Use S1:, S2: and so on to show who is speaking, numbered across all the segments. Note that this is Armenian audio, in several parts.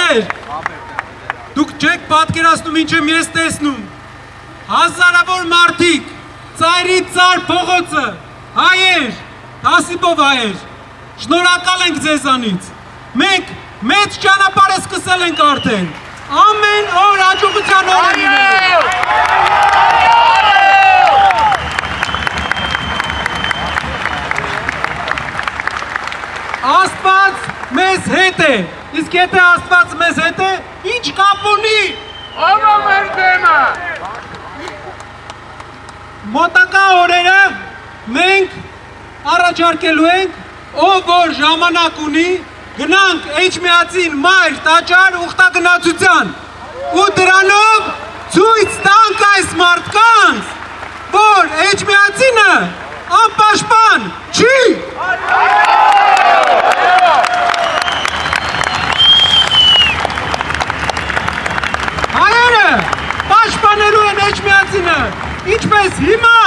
S1: հայեր, դուք չեք պատկերացնում ինչ եմ ես տեսնում, հազարավոր մարդիկ, ծայրից ծայր փողոցը, հայեր, Հասիպով հայեր, շնորհակալ ենք ձեզանից, մենք մեծ ճանապարհ սկսել ենք արդեն, ամեն օր հաջողության օր է լինելու։ Աստված մեզ հետ է, իսկ եթե Աստված մեզ հետ է, ինչ կապ ունի։
S2: Ով է մեր դեմը։
S1: Մոտակա օրերը մենք առաջարկելու ենք, ով որ ժամանակ ունի, գնանք Էջմիածին մայր տաճար ուխտագնացության ու դրանով ցույց տանք այս մարդկանց, որ Էջմիածինը անպաշտպան չի։ Հայերը պաշտպանելու են Էջմիածինը, ինչպես հիմա,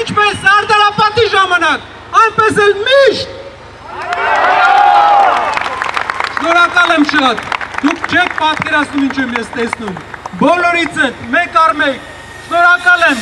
S1: ինչպես Սարդարապատի ժամանակ, այնպես էլ միշտ։ Շնորհակալ եմ շատ, դուք չեք պատկերացնում ինչ եմ ես տեսնում, բոլորից հետ, մեկ առ մեկ, շնորհակալ եմ։